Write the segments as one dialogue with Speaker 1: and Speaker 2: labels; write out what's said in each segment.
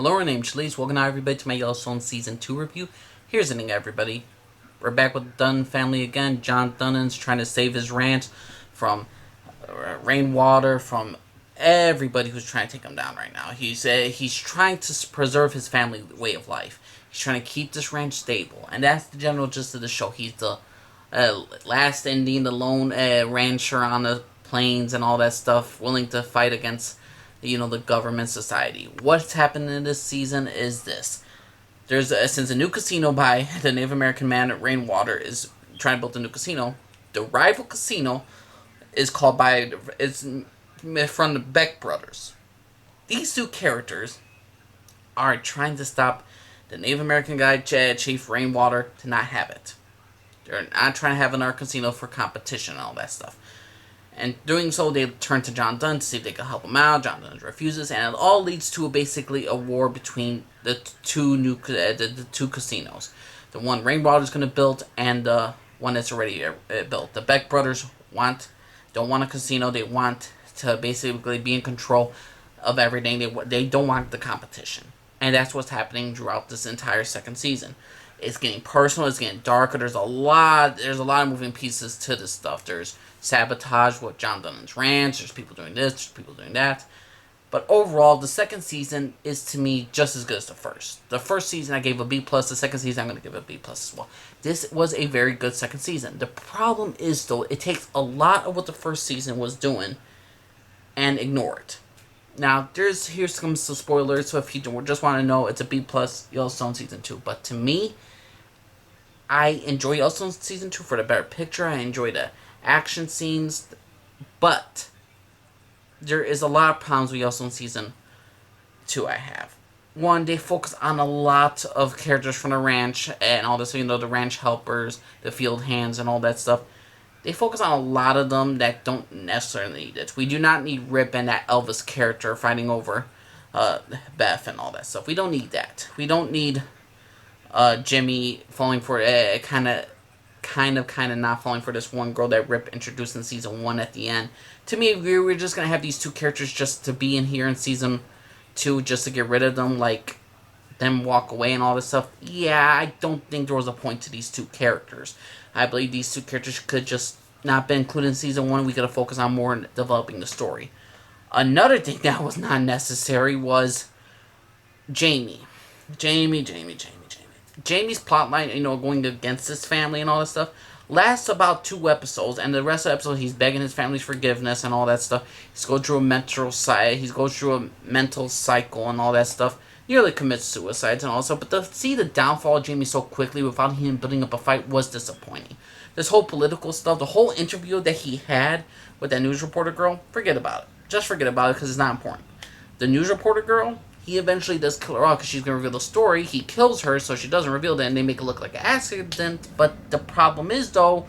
Speaker 1: Hello, my name's Shalise. Welcome everybody to my Yellowstone Season 2 review. Here's the thing, everybody. We're back with the Dunn family again. John Dunnan's trying to save his ranch from rainwater, from everybody who's trying to take him down right now. He's trying to preserve his family way of life. He's trying to keep this ranch stable. And that's the general gist of the show. He's the last Indian, the lone rancher on the plains and all that stuff, willing to fight against the government society. What's happening in this season is this. Since a new casino by the Native American man Rainwater is trying to build a new casino, the rival casino is from the Beck brothers. These two characters are trying to stop the Native American guy, Chief Rainwater, to not have it. They're not trying to have another casino for competition and all that stuff. And doing so, they turn to John Dunn to see if they can help him out. John Dunn refuses, and it all leads to basically a war between the two casinos. The one Rainwater is going to build, and the one that's already built. The Beck brothers don't want a casino. They want to basically be in control of everything. They don't want the competition, and that's what's happening throughout this entire second season. It's getting personal. It's getting darker. There's a lot of moving pieces to this stuff. There's sabotage with John Dunnan's ranch. There's people doing this. There's people doing that. But overall, the second season is, to me, just as good as the first. The first season I gave a B+. The second season I'm going to give a B+ as well. This was a very good second season. The problem is, though, it takes a lot of what the first season was doing and ignore it. Now, here's some spoilers, so if you just want to know, it's a B+ Yellowstone Season 2. But to me, I enjoy Yellowstone Season 2 for the better picture. I enjoy the action scenes. But there is a lot of problems with Yellowstone Season 2 I have. One, they focus on a lot of characters from the ranch and all this, the ranch helpers, the field hands, and all that stuff. They focus on a lot of them that don't necessarily need it. We do not need Rip and that Elvis character fighting over Beth and all that stuff. We don't need that. We don't need Jimmy falling for kind of not falling for this one girl that Rip introduced in season 1 at the end. To me, we were just gonna have these two characters just to be in here in season 2, just to get rid of them, like them walk away and all this stuff. Yeah, I don't think there was a point to these two characters. I believe these two characters could just not been included in season 1. We could have focused on more in developing the story. Another thing that was not necessary was Jamie. Jamie's plotline, going against his family and all that stuff, lasts about 2 episodes, and the rest of the episode he's begging his family's forgiveness and all that stuff. He's going through a mental cycle and all that stuff. Nearly commits suicides and all that stuff. But to see the downfall of Jamie so quickly without him building up a fight was disappointing. This whole political stuff, the whole interview that he had with that news reporter girl, forget about it. Just forget about it because it's not important. The news reporter girl, he eventually does kill her off because she's going to reveal the story. He kills her so she doesn't reveal it, and they make it look like an accident. But the problem is, though,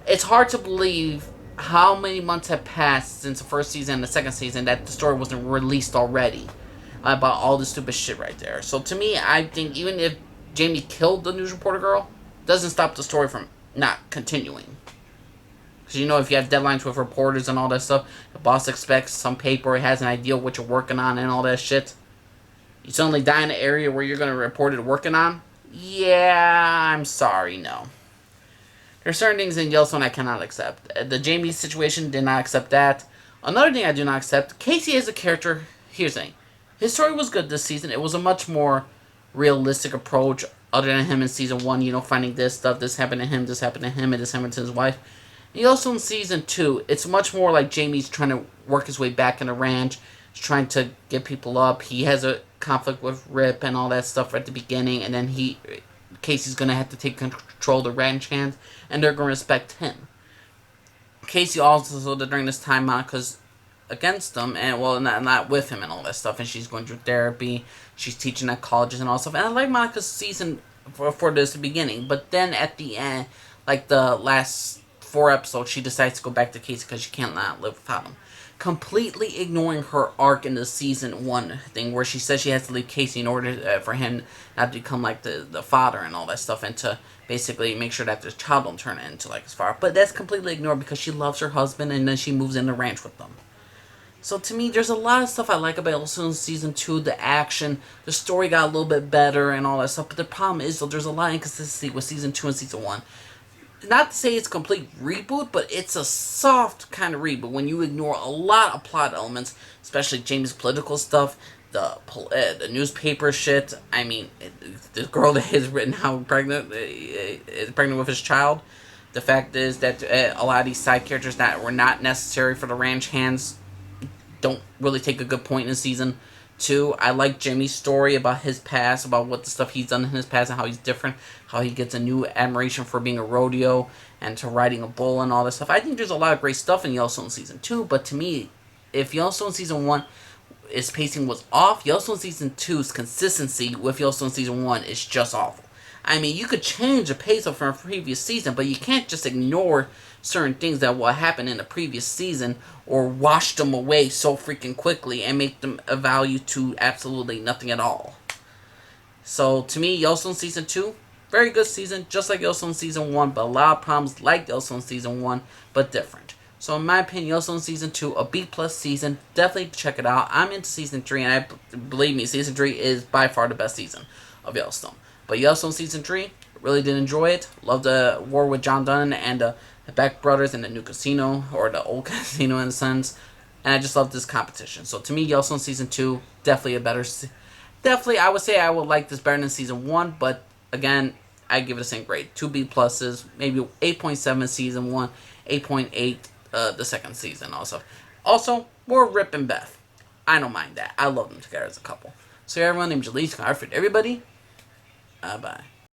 Speaker 1: it's hard to believe how many months have passed since the first season and the second season that the story wasn't released already about all this stupid shit right there. So to me, I think even if Jamie killed the news reporter girl, doesn't stop the story from not continuing. Because if you have deadlines with reporters and all that stuff, the boss expects some paper, has an idea what you're working on and all that shit. You suddenly die in an area where you're going to report it working on? Yeah, I'm sorry, no. There's certain things in Yellowstone I cannot accept. The Jamie situation, did not accept that. Another thing I do not accept, Casey as a character, here's the thing. His story was good this season. It was a much more realistic approach other than him in season 1, finding this stuff, this happened to him, this happened to him, and this happened to his wife. And also in season 2, it's much more like Jamie's trying to work his way back in the ranch. He's trying to get people up. He has a conflict with Rip and all that stuff at the beginning, and then Casey's going to have to take control of the ranch hands, and they're going to respect him. Casey also, during this time, Monica's against them, and not with him and all that stuff, and she's going through therapy, she's teaching at colleges and all that stuff, and I like Monica's season for this beginning, but then at the end, like the last 4 episodes, she decides to go back to Casey because she can't not live without him. Completely ignoring her arc in the season 1 thing, where she says she has to leave Casey in order for him not to become like the father and all that stuff, and to basically make sure that this child don't turn into like his father. But that's completely ignored because she loves her husband, and then she moves in the ranch with them. So to me, there's a lot of stuff I like about Yellowstone season 2. The action, the story got a little bit better, and all that stuff. But the problem is, though, there's a lot of inconsistency with season 2 and season 1. Not to say it's a complete reboot, but it's a soft kind of reboot when you ignore a lot of plot elements, especially James' political stuff, the newspaper shit. I mean, the girl that is written how pregnant is pregnant with his child. The fact is that a lot of these side characters that were not necessary for the ranch hands don't really take a good point in season 2. I like Jimmy's story about his past, about what the stuff he's done in his past and how he's different, how he gets a new admiration for being a rodeo and to riding a bull and all that stuff. I think there's a lot of great stuff in Yellowstone season 2, but to me, if Yellowstone season 1 its pacing was off, Yellowstone season two's consistency with Yellowstone season 1 is just awful. I mean, you could change the pace from a previous season, but you can't just ignore certain things that will happen in the previous season or wash them away so freaking quickly and make them a value to absolutely nothing at all. So, to me, Yellowstone Season 2, very good season, just like Yellowstone Season 1, but a lot of problems like Yellowstone Season 1, but different. So, in my opinion, Yellowstone Season 2, a B-plus season, definitely check it out. I'm into Season 3, and believe me, Season 3 is by far the best season of Yellowstone. But Yellowstone Season 3, really did enjoy it. Love the war with John Dunn and the Beck brothers in the new casino, or the old casino in a sense. And I just love this competition. So to me, Yellowstone Season 2, definitely a better... Definitely, I would say I would like this better than Season 1, but again, I give it the same grade. 2 B pluses, maybe 8.7 Season 1, 8.8 the second season also. Also, more Rip and Beth. I don't mind that. I love them together as a couple. So everyone, named Jalise, everybody. Bye.